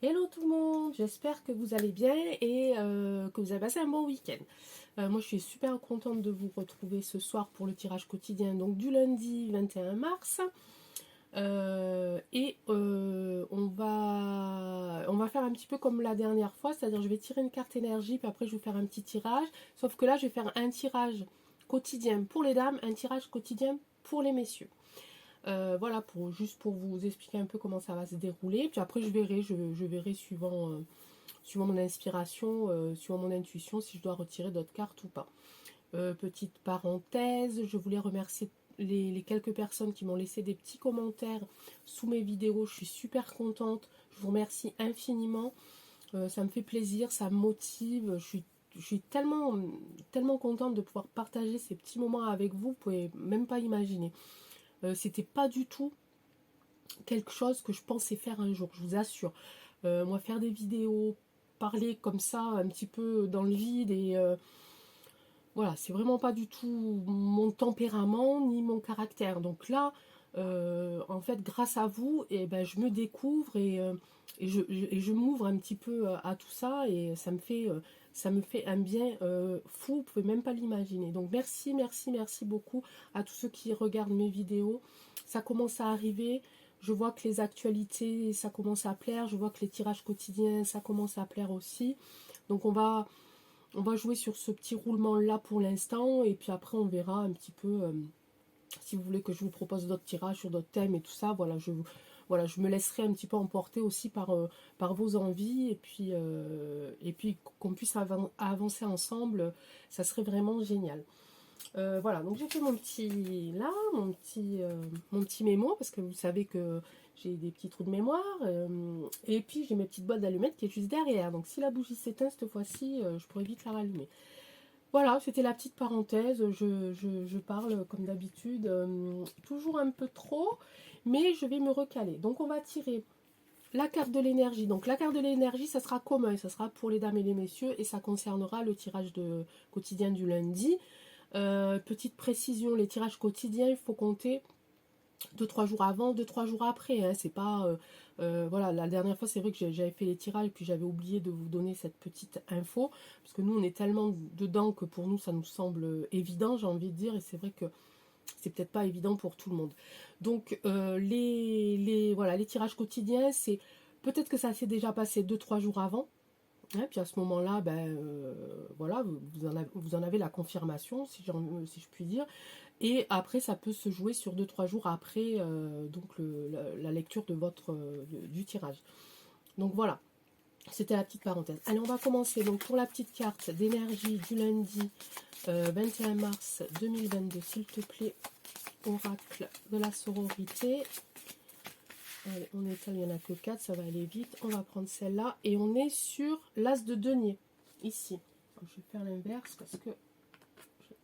Hello tout le monde, j'espère que vous allez bien et que vous avez passé un bon week-end. Moi je suis super contente de vous retrouver ce soir pour le tirage quotidien donc du lundi 21 mars. On va faire un petit peu comme la dernière fois, c'est-à-dire je vais tirer une carte énergie puis après je vais faire un petit tirage. Sauf que là je vais faire un tirage quotidien pour les dames, un tirage quotidien pour les messieurs. Voilà, juste pour vous expliquer un peu comment ça va se dérouler. Puis après, je verrai suivant mon inspiration, suivant mon intuition, si je dois retirer d'autres cartes ou pas. Petite parenthèse, je voulais remercier les quelques personnes qui m'ont laissé des petits commentaires sous mes vidéos. Je suis super contente. Je vous remercie infiniment. Ça me fait plaisir, ça me motive. Je suis tellement contente de pouvoir partager ces petits moments avec vous. Vous pouvez même pas imaginer. C'était pas du tout quelque chose que je pensais faire un jour, je vous assure. Moi, faire des vidéos, parler comme ça, un petit peu dans le vide, et voilà, c'est vraiment pas du tout mon tempérament ni mon caractère. Donc là, en fait, grâce à vous, et ben, je me découvre et je m'ouvre un petit peu à tout ça, et ça me fait un bien fou, vous pouvez même pas l'imaginer. Donc merci, merci, merci beaucoup à tous ceux qui regardent mes vidéos. Ça commence à arriver. Je vois que les actualités, ça commence à plaire. Je vois que les tirages quotidiens, ça commence à plaire aussi. Donc on va jouer sur ce petit roulement là pour l'instant. Et puis après, on verra un petit peu si vous voulez que je vous propose d'autres tirages sur d'autres thèmes et tout ça. Voilà, je me laisserai un petit peu emporter aussi par vos envies. Et puis qu'on puisse avancer ensemble, ça serait vraiment génial. Voilà, donc j'ai fait mon petit mémo, parce que vous savez que j'ai des petits trous de mémoire, et puis j'ai mes petites boîtes d'allumettes qui est juste derrière, donc si la bougie s'éteint cette fois-ci, je pourrais vite la rallumer. Voilà, c'était la petite parenthèse, je parle comme d'habitude, toujours un peu trop, mais je vais me recaler. Donc on va tirer la carte de l'énergie. Donc la carte de l'énergie, ça sera commun, ça sera pour les dames et les messieurs, et ça concernera le tirage quotidien du lundi. Petite précision, les tirages quotidiens, il faut compter 2-3 jours avant, 2-3 jours après. Hein, c'est pas. Voilà, la dernière fois, c'est vrai que j'avais fait les tirages et puis j'avais oublié de vous donner cette petite info. Parce que nous, on est tellement dedans que pour nous, ça nous semble évident, j'ai envie de dire. Et c'est vrai que c'est peut-être pas évident pour tout le monde. Donc, voilà, les tirages quotidiens, c'est. Peut-être que ça s'est déjà passé 2-3 jours avant. Hein, puis à ce moment-là, ben, voilà, vous en avez la confirmation, si je puis dire. Et après, ça peut se jouer sur 2-3 jours après donc la lecture du tirage. Donc voilà, c'était la petite parenthèse. Allez, on va commencer. Donc pour la petite carte d'énergie du lundi 21 mars 2022, s'il te plaît, oracle de la sororité. Allez, on étale, il n'y en a que 4, ça va aller vite. On va prendre celle-là. Et on est sur l'as de denier, ici. Je vais faire l'inverse parce que...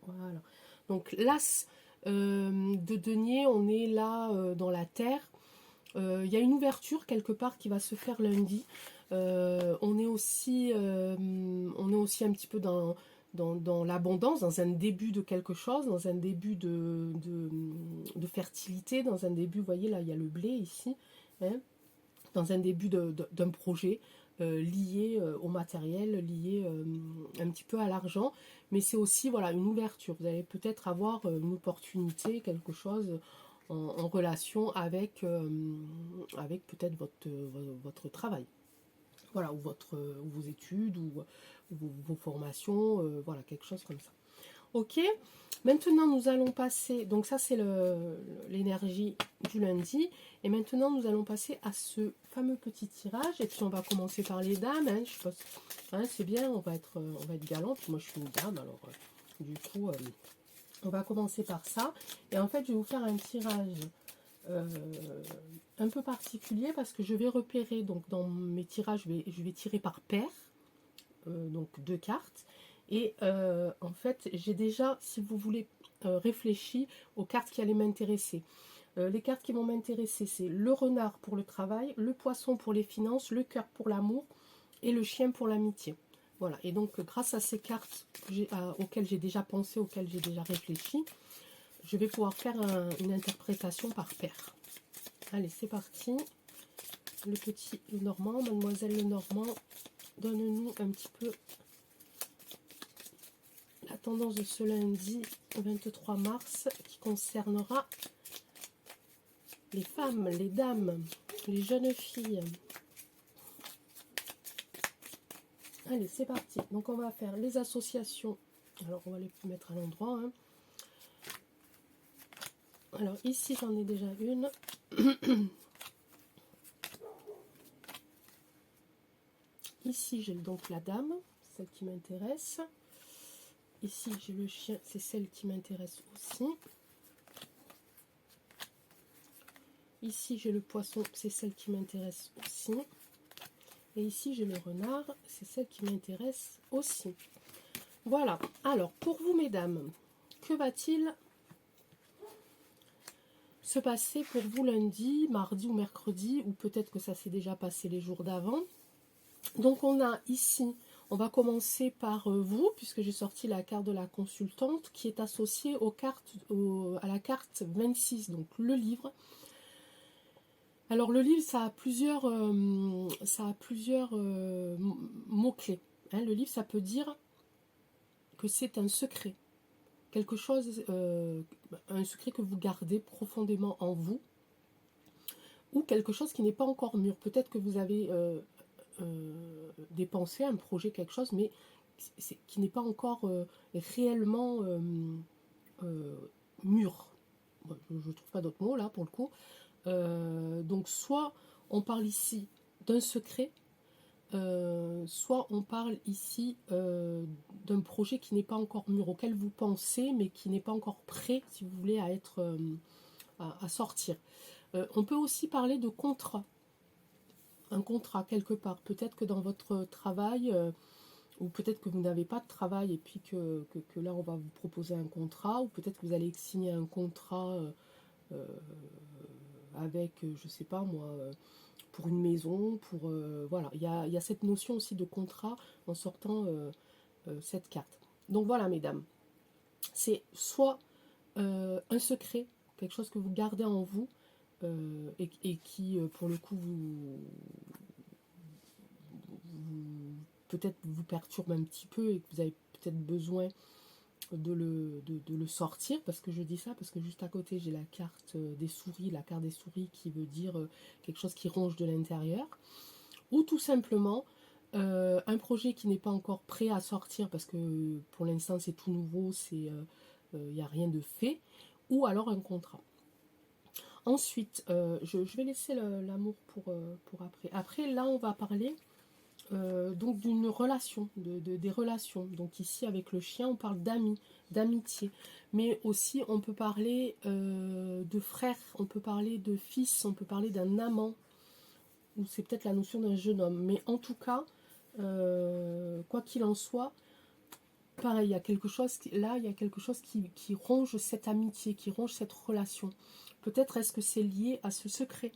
Voilà. Donc l'as de denier, on est là dans la terre. Il y a une ouverture quelque part qui va se faire lundi. On est aussi un petit peu dans l'abondance, dans un début de quelque chose, dans un début de fertilité, dans un début, vous voyez là, il y a le blé ici, hein, dans un début d'un projet lié au matériel, lié un petit peu à l'argent, mais c'est aussi voilà, une ouverture. Vous allez peut-être avoir une opportunité, quelque chose en relation avec peut-être votre travail. Voilà, ou vos études, ou vos formations, voilà, quelque chose comme ça. Ok, maintenant nous allons passer, donc ça c'est l'énergie du lundi, et maintenant nous allons passer à ce fameux petit tirage, et puis on va commencer par les dames, hein, je pense, hein, c'est bien, on va être galant, puis moi je suis une dame, alors du coup on va commencer par ça, et en fait je vais vous faire un tirage euh, un peu particulier, parce que je vais repérer, donc dans mes tirages, je vais tirer par paire, donc 2 cartes. Et en fait, j'ai déjà, si vous voulez, réfléchi aux cartes qui allaient m'intéresser. Les cartes qui vont m'intéresser, c'est le renard pour le travail, le poisson pour les finances, le cœur pour l'amour et le chien pour l'amitié. Voilà, et donc grâce à ces cartes auxquelles j'ai déjà pensé, auxquelles j'ai déjà réfléchi, je vais pouvoir faire une interprétation par paire. Allez, c'est parti. le petit Lenormand, mademoiselle Lenormand, donne-nous un petit peu la tendance de ce lundi 23 mars qui concernera les femmes, les dames, les jeunes filles. Allez, c'est parti. Donc, on va faire les associations. Alors, on va les mettre à l'endroit. Hein. Alors, ici, j'en ai déjà une. Ici, j'ai donc la dame, celle qui m'intéresse. Ici, j'ai le chien, c'est celle qui m'intéresse aussi. Ici, j'ai le poisson, c'est celle qui m'intéresse aussi. Et ici, j'ai le renard, c'est celle qui m'intéresse aussi. Voilà. Alors, pour vous, mesdames, que va-t-il se passer pour vous lundi, mardi ou mercredi, ou peut-être que ça s'est déjà passé les jours d'avant. Donc, on a ici, on va commencer par vous, puisque j'ai sorti la carte de la consultante, qui est associée aux cartes, à la carte 26, donc le livre. Alors le livre, ça a plusieurs mots-clés. Hein. Le livre, ça peut dire que c'est un secret. Quelque chose, un secret que vous gardez profondément en vous. Ou quelque chose qui n'est pas encore mûr. Peut-être que vous avez des pensées, un projet, quelque chose, mais qui n'est pas encore réellement mûr. Je ne trouve pas d'autres mots là pour le coup. Donc soit on parle ici d'un secret, soit on parle ici d'un projet qui n'est pas encore mûr, auquel vous pensez, mais qui n'est pas encore prêt, si vous voulez, à être à sortir. On peut aussi parler de contrat, un contrat quelque part. Peut-être que dans votre travail, ou peut-être que vous n'avez pas de travail et puis que là on va vous proposer un contrat, ou peut-être que vous allez signer un contrat avec, je sais pas moi, pour une maison, pour voilà, il y a cette notion aussi de contrat en sortant cette carte. Donc voilà, mesdames, c'est soit un secret, quelque chose que vous gardez en vous et qui, pour le coup, peut-être vous perturbe un petit peu et que vous avez peut-être besoin de le sortir, parce que je dis ça, parce que juste à côté j'ai la carte des souris, la carte des souris qui veut dire quelque chose qui ronge de l'intérieur, ou tout simplement un projet qui n'est pas encore prêt à sortir, parce que pour l'instant c'est tout nouveau, il n'y a rien de fait, ou alors un contrat. Ensuite, je vais laisser l'amour pour après. Après, là, on va parler donc d'une relation, des relations. Donc ici, avec le chien, on parle d'amis, d'amitié. Mais aussi, on peut parler de frère, on peut parler de fils, on peut parler d'un amant. Ou c'est peut-être la notion d'un jeune homme. Mais en tout cas, quoi qu'il en soit, pareil, il y a quelque chose, là, il y a quelque chose qui ronge cette amitié, qui ronge cette relation. Peut-être est-ce que c'est lié à ce secret.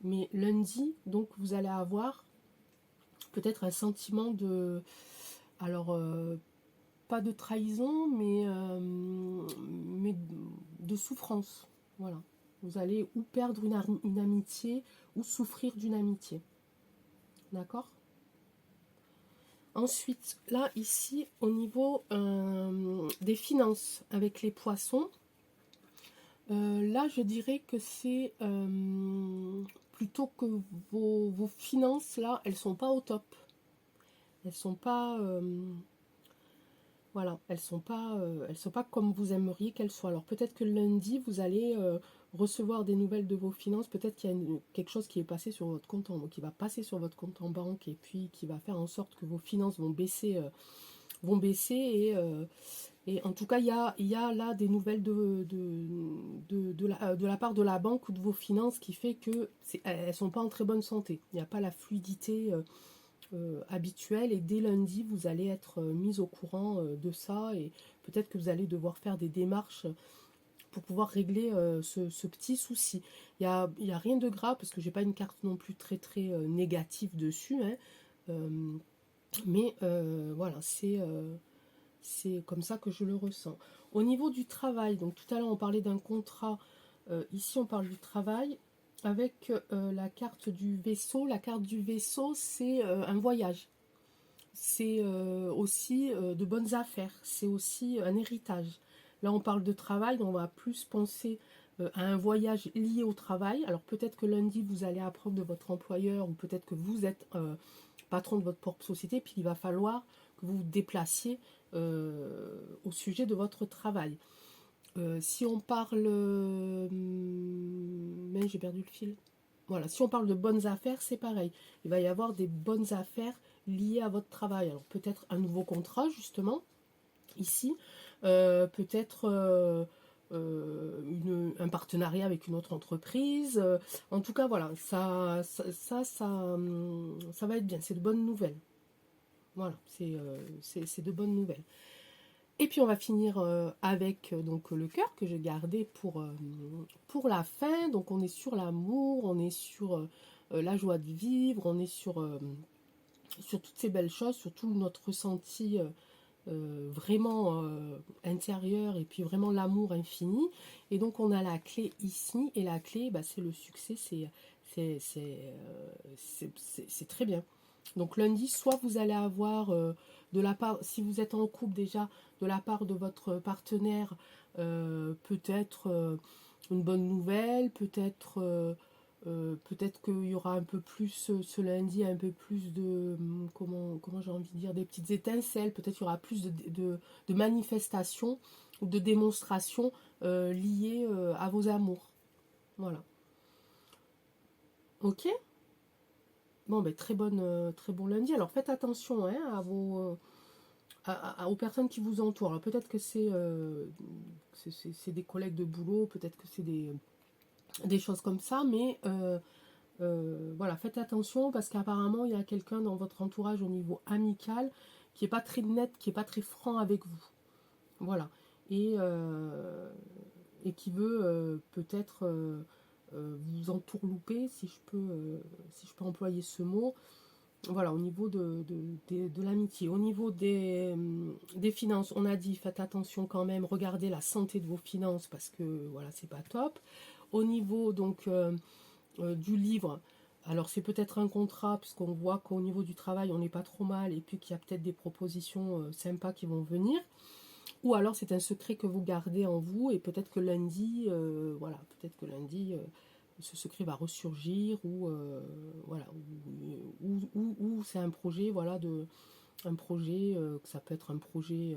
Mais lundi, donc, vous allez avoir peut-être un sentiment de... Alors, pas de trahison, mais de souffrance. Voilà. Vous allez ou perdre une amitié, ou souffrir d'une amitié. D'accord ? Ensuite, là, ici, au niveau des finances, avec les poissons, là, je dirais que c'est plutôt que vos finances, là, elles sont pas au top. Elles sont pas... voilà, elles sont pas comme vous aimeriez qu'elles soient. Alors peut-être que lundi, vous allez recevoir des nouvelles de vos finances. Peut-être qu'il y a quelque chose qui est passé sur votre compte qui va passer sur votre compte en banque et puis qui va faire en sorte que vos finances vont baisser et en tout cas, il y a là des nouvelles de la part de la banque ou de vos finances qui fait que elles ne sont pas en très bonne santé. Il n'y a pas la fluidité habituelle et dès lundi, vous allez être mis au courant de ça et peut-être que vous allez devoir faire des démarches pour pouvoir régler ce petit souci. Il y a rien de grave parce que j'ai pas une carte non plus très très négative dessus, hein. Mais voilà, c'est comme ça que je le ressens. Au niveau du travail, donc tout à l'heure on parlait d'un contrat, ici on parle du travail. avec la carte du vaisseau. La carte du vaisseau, c'est un voyage. C'est aussi de bonnes affaires. C'est aussi un héritage. Là, on parle de travail, on va plus penser à un voyage lié au travail. Alors peut-être que lundi, vous allez apprendre de votre employeur, ou peut-être que vous êtes patron de votre propre société, puis il va falloir que vous vous déplaciez au sujet de votre travail. Si on parle... mais j'ai perdu le fil. Voilà, si on parle de bonnes affaires, c'est pareil. Il va y avoir des bonnes affaires liées à votre travail. Alors peut-être un nouveau contrat, justement, ici. Peut-être un partenariat avec une autre entreprise. En tout cas, voilà, ça va être bien. C'est de bonnes nouvelles. Voilà, c'est de bonnes nouvelles. Et puis on va finir avec donc le cœur que j'ai gardé pour la fin. Donc on est sur l'amour, on est sur la joie de vivre, on est sur toutes ces belles choses, sur tout notre ressenti vraiment intérieur, et puis vraiment l'amour infini. Et donc on a la clé ici, et la clé, bah, c'est le succès, c'est très bien. Donc lundi, soit vous allez avoir de la part, si vous êtes en couple déjà, de la part de votre partenaire, peut-être une bonne nouvelle, peut-être qu'il y aura un peu plus ce lundi, un peu plus de, comment j'ai envie de dire, des petites étincelles, peut-être qu'il y aura plus de manifestations ou de démonstrations liées à vos amours. Voilà. Ok? Bon, ben, très bon lundi. Alors faites attention hein, aux personnes qui vous entourent. Alors peut-être que c'est des collègues de boulot, peut-être que c'est des choses comme ça, mais voilà, faites attention parce qu'apparemment il y a quelqu'un dans votre entourage au niveau amical qui n'est pas très net, qui n'est pas très franc avec vous. Voilà. Et qui veut peut-être vous entourlouper, si je peux employer ce mot. Voilà, au niveau de l'amitié. Au niveau des finances, on a dit, faites attention quand même, regardez la santé de vos finances parce que voilà, c'est pas top. Au niveau donc du livre, alors c'est peut-être un contrat, puisqu'on voit qu'au niveau du travail, on n'est pas trop mal, et puis qu'il y a peut-être des propositions sympas qui vont venir. Ou alors c'est un secret que vous gardez en vous, et peut-être que lundi, voilà, peut-être que lundi, ce secret va ressurgir, ou voilà, ou c'est un projet, voilà, un projet, que ça peut être un projet,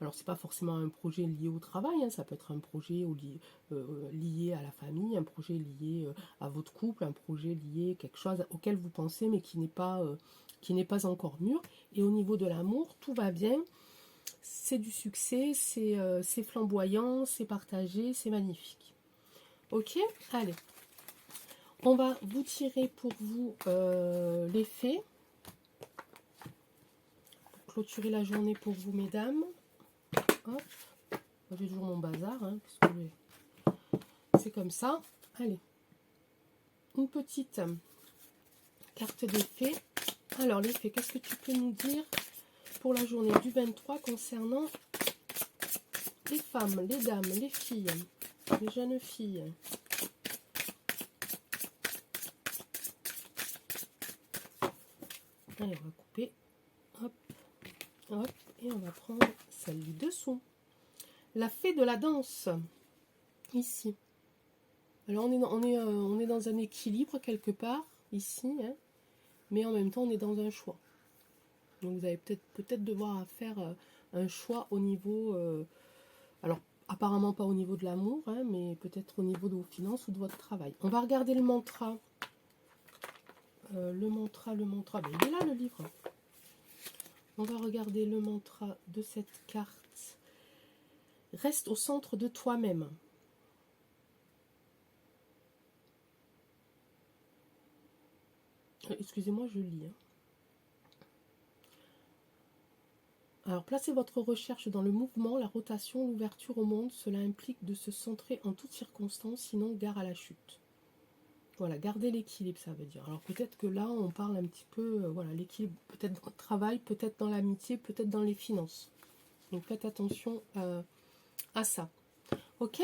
alors c'est pas forcément un projet lié au travail, hein, ça peut être un projet lié à la famille, un projet lié à votre couple, un projet lié à quelque chose auquel vous pensez mais qui n'est pas encore mûr. Et au niveau de l'amour, tout va bien, c'est du succès, c'est flamboyant, c'est partagé, c'est magnifique. Ok, allez, on va vous tirer pour vous les fées. Clôturer la journée pour vous, mesdames. Hop, j'ai toujours mon bazar, hein, parce que c'est comme ça. Allez, une petite carte des fées. Alors, les fées, qu'est-ce que tu peux nous dire pour la journée du 23 concernant les femmes, les dames, les filles, les jeunes filles? Allez, on va couper. Hop, hop, et on va prendre celle du dessous. La fée de la danse, ici. Alors on est dans un équilibre quelque part, ici, hein, mais en même temps on est dans un choix. Donc vous allez peut-être devoir faire un choix au niveau, alors apparemment pas au niveau de l'amour, hein, mais peut-être au niveau de vos finances ou de votre travail. On va regarder le mantra. Le mantra, ben, il est là le livre. On va regarder le mantra de cette carte. Reste au centre de toi-même. Excusez-moi, je lis. Hein. Alors, placez votre recherche dans le mouvement, la rotation, l'ouverture au monde. Cela implique de se centrer en toutes circonstances, sinon gare à la chute. Voilà, garder l'équilibre, ça veut dire. Alors, peut-être que là, on parle un petit peu, voilà, l'équilibre, peut-être dans le travail, peut-être dans l'amitié, peut-être dans les finances. Donc, faites attention à ça. Ok?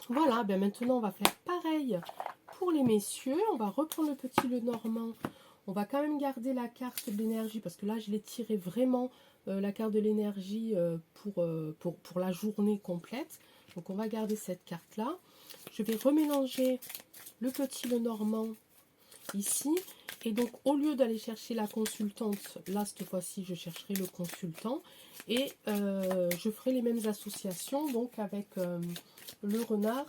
Voilà, ben maintenant, on va faire pareil pour les messieurs, on va reprendre le petit Lenormand. On va quand même garder la carte de l'énergie parce que là, je l'ai tiré vraiment la carte de l'énergie pour la journée complète. Donc, on va garder cette carte-là. Je vais remélanger le petit Lenormand ici. Et donc, au lieu d'aller chercher la consultante, là, cette fois-ci, je chercherai le consultant. Et je ferai les mêmes associations, donc avec le renard,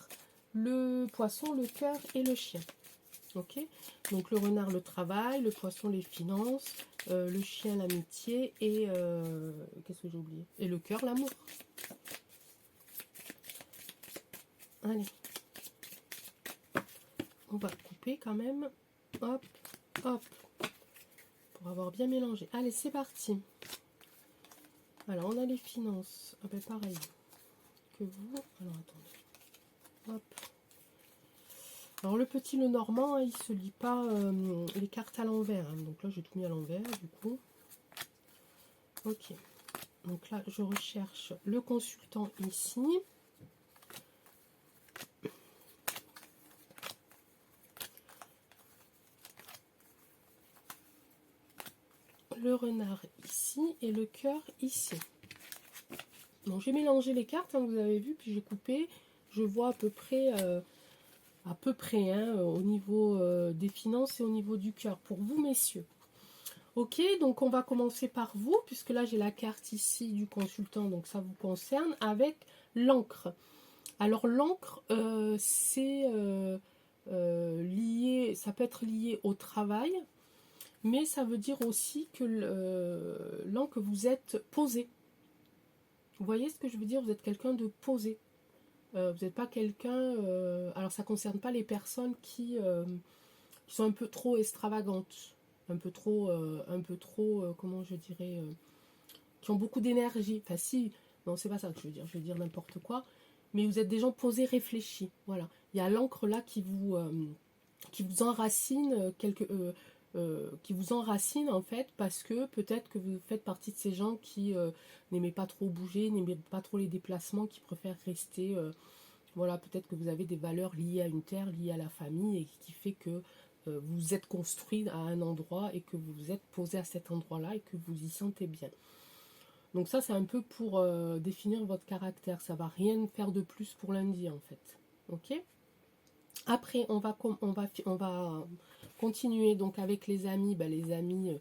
le poisson, le cœur et le chien. Ok, donc le renard, le travail, le poisson, les finances, le chien, l'amitié et qu'est-ce que j'ai oublié? Et le cœur, l'amour. Allez, on va couper quand même. Hop, hop, pour avoir bien mélangé. Allez, c'est parti. Alors, on a les finances. Ah ben, pareil que vous. Alors, attendez. Hop. Alors, le petit Lenormand, hein, il se lit pas les cartes à l'envers. Hein. Donc là, j'ai tout mis à l'envers, du coup. Ok. Donc là, je recherche le consultant ici. Le renard ici et le cœur ici. Donc j'ai mélangé les cartes, hein, vous avez vu, puis j'ai coupé. Je vois à peu près hein, au niveau des finances et au niveau du cœur pour vous messieurs. Ok, donc on va commencer par vous, puisque là j'ai la carte ici du consultant, donc ça vous concerne, avec l'encre. Alors l'encre, c'est lié, ça peut être lié au travail, mais ça veut dire aussi que l'encre, vous êtes posé. Vous voyez ce que je veux dire? Vous êtes quelqu'un de posé. Vous n'êtes pas quelqu'un... alors ça ne concerne pas les personnes qui sont un peu trop extravagantes, un peu trop, comment je dirais, qui ont beaucoup d'énergie. Enfin si, non c'est pas ça que je veux dire n'importe quoi. Mais vous êtes des gens posés, réfléchis. Voilà. Il y a l'encre là qui vous enracine qui vous enracine en fait parce que peut-être que vous faites partie de ces gens qui n'aimaient pas trop bouger, n'aimaient pas trop les déplacements, qui préfèrent rester voilà, peut-être que vous avez des valeurs liées à une terre, liées à la famille et qui fait que vous êtes construit à un endroit et que vous vous êtes posé à cet endroit-là et que vous y sentez bien. Donc ça c'est un peu pour définir votre caractère, ça va rien faire de plus pour lundi en fait. Ok. Après, on va continuer donc avec les amis. Ben, les amis,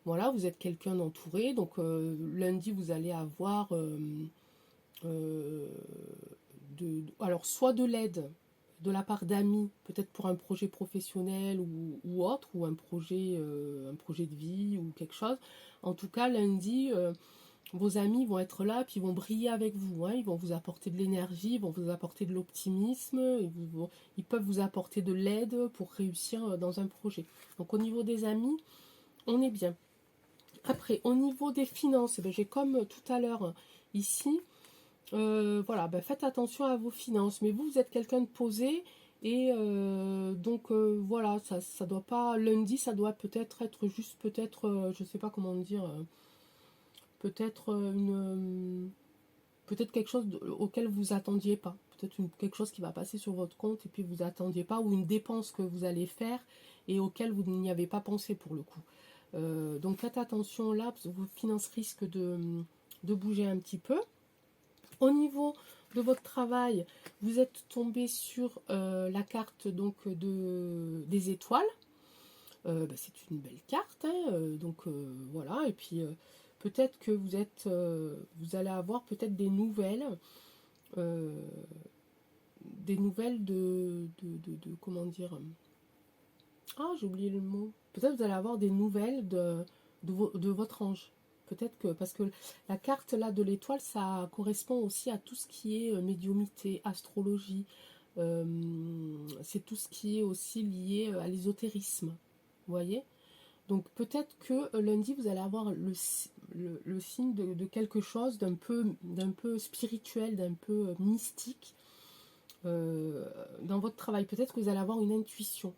voilà, vous êtes quelqu'un d'entouré. Donc lundi, vous allez avoir alors soit de l'aide de la part d'amis, peut-être pour un projet professionnel ou autre, ou un projet de vie ou quelque chose. En tout cas, lundi, vos amis vont être là, puis ils vont briller avec vous, hein, ils vont vous apporter de l'énergie, ils vont vous apporter de l'optimisme, ils peuvent vous apporter de l'aide pour réussir dans un projet. Donc au niveau des amis, on est bien. Après, au niveau des finances, j'ai comme tout à l'heure ici, voilà, faites attention à vos finances, mais vous êtes quelqu'un de posé, et donc voilà, ça doit pas, lundi, ça doit peut-être être juste, peut-être, je sais pas comment dire, peut-être peut-être quelque chose auquel vous attendiez pas, peut-être quelque chose qui va passer sur votre compte et puis vous attendiez pas, ou une dépense que vous allez faire et auquel vous n'y avez pas pensé pour le coup. Donc faites attention là, parce que vos finances risquent de bouger un petit peu. Au niveau de votre travail, vous êtes tombé sur la carte donc des étoiles. C'est une belle carte, hein, donc voilà, et puis peut-être que vous allez avoir peut-être des nouvelles de comment dire, ah j'ai oublié le mot, peut-être que vous allez avoir des nouvelles de votre ange, peut-être que, parce que la carte là de l'étoile, ça correspond aussi à tout ce qui est médiumité, astrologie, c'est tout ce qui est aussi lié à l'ésotérisme, vous voyez. Donc peut-être que lundi, vous allez avoir le signe de quelque chose d'un peu spirituel, d'un peu mystique dans votre travail. Peut-être que vous allez avoir une intuition.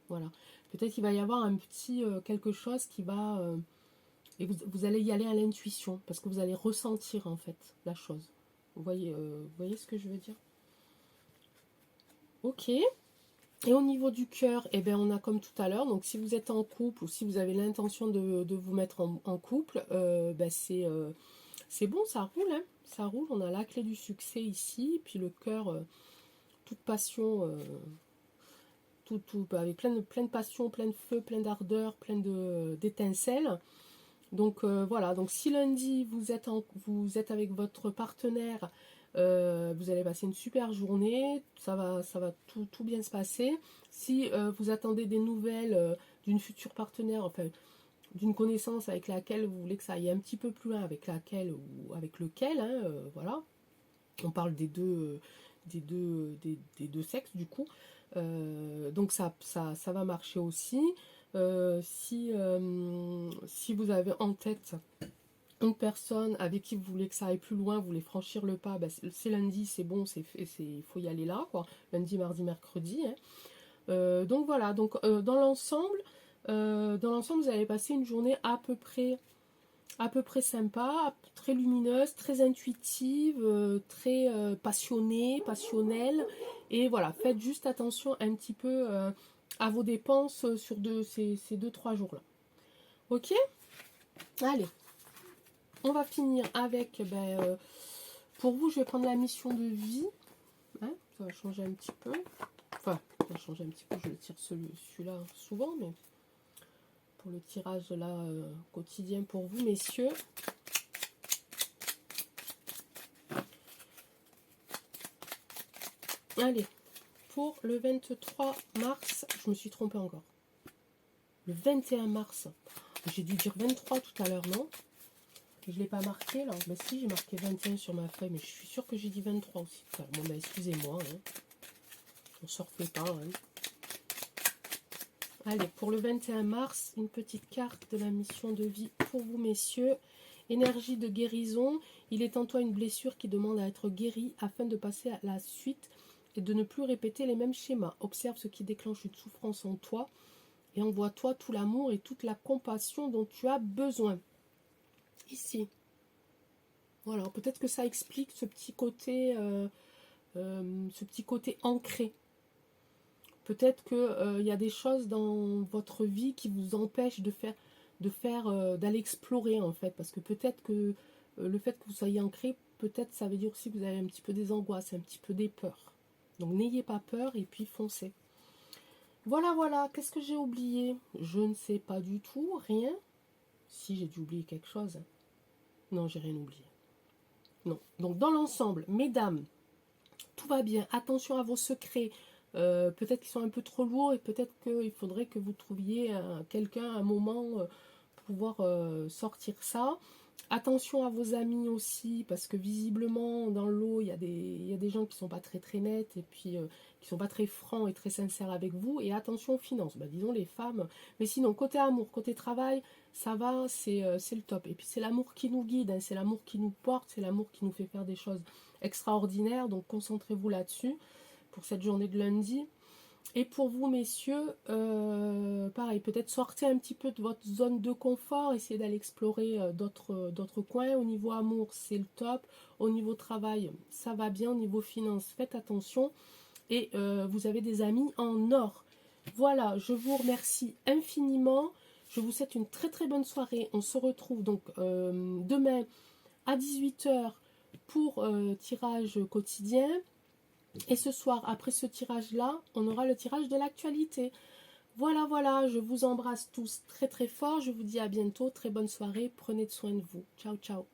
Voilà. Peut-être qu'il va y avoir un petit quelque chose qui va... et vous allez y aller à l'intuition, parce que vous allez ressentir en fait la chose. Vous voyez ce que je veux dire? Ok. Et au niveau du cœur, eh bien, on a comme tout à l'heure, donc si vous êtes en couple ou si vous avez l'intention de vous mettre en couple, ben c'est bon, ça roule, hein, ça roule. On a la clé du succès ici, puis le cœur, toute passion, avec plein de passion, plein de feu, plein d'ardeur, plein d'étincelles. Donc voilà, donc si lundi vous êtes avec votre partenaire, vous allez passer une super journée, ça va tout bien se passer. Si vous attendez des nouvelles d'une future partenaire, enfin d'une connaissance avec laquelle vous voulez que ça aille un petit peu plus loin, avec laquelle ou avec lequel, hein, voilà. On parle des deux sexes du coup. Donc ça va marcher aussi. Si vous avez en tête une personne avec qui vous voulez que ça aille plus loin, vous voulez franchir le pas, ben c'est lundi, c'est bon, il faut y aller là, quoi. Lundi, mardi, mercredi. Hein. Donc voilà, donc dans l'ensemble, vous allez passer une journée à peu près sympa, très lumineuse, très intuitive, très passionnelle. Et voilà, faites juste attention un petit peu à vos dépenses sur ces 2-3 jours-là. Ok? Allez, on va finir avec, pour vous, je vais prendre la mission de vie. Hein, ça va changer un petit peu. Enfin, ça va changer un petit peu, je le tire celui-là souvent, mais pour le tirage là quotidien pour vous, messieurs. Allez, pour le 23 mars, je me suis trompée encore. Le 21 mars, j'ai dû dire 23 tout à l'heure, non? Je ne l'ai pas marqué là. Ben si, j'ai marqué 21 sur ma feuille, mais je suis sûre que j'ai dit 23 aussi. Enfin, bon, ben excusez-moi. Hein. On ne se refait pas. Hein. Allez, pour le 21 mars, une petite carte de la mission de vie pour vous, messieurs. Énergie de guérison. Il est en toi une blessure qui demande à être guérie afin de passer à la suite et de ne plus répéter les mêmes schémas. Observe ce qui déclenche une souffrance en toi et envoie-toi tout l'amour et toute la compassion dont tu as besoin. Ici. Voilà, peut-être que ça explique ce petit côté ancré. Peut-être qu'il y a des choses dans votre vie qui vous empêchent d'aller explorer en fait. Parce que peut-être que le fait que vous soyez ancré, peut-être ça veut dire aussi que vous avez un petit peu des angoisses, un petit peu des peurs. Donc n'ayez pas peur et puis foncez. Voilà, qu'est-ce que j'ai oublié? Je ne sais pas du tout, rien. Si, j'ai dû oublier quelque chose. Non, j'ai rien oublié. Non. Donc dans l'ensemble, mesdames, tout va bien. Attention à vos secrets. Peut-être qu'ils sont un peu trop lourds et peut-être qu'il faudrait que vous trouviez quelqu'un, un moment, pour pouvoir sortir ça. Attention à vos amis aussi, parce que visiblement, dans l'eau, il y a des gens qui sont pas très nets et puis qui sont pas très francs et très sincères avec vous. Et attention aux finances, disons les femmes. Mais sinon, côté amour, côté travail, ça va, c'est le top. Et puis c'est l'amour qui nous guide, hein, c'est l'amour qui nous porte, c'est l'amour qui nous fait faire des choses extraordinaires. Donc concentrez-vous là-dessus pour cette journée de lundi. Et pour vous, messieurs, pareil, peut-être sortez un petit peu de votre zone de confort, essayez d'aller explorer d'autres coins. Au niveau amour, c'est le top. Au niveau travail, ça va bien. Au niveau finance, faites attention. Et vous avez des amis en or. Voilà, je vous remercie infiniment. Je vous souhaite une très bonne soirée. On se retrouve donc demain à 18h pour tirage quotidien. Et ce soir, après ce tirage-là, on aura le tirage de l'actualité. Voilà, je vous embrasse tous très fort. Je vous dis à bientôt. Très bonne soirée. Prenez soin de vous. Ciao.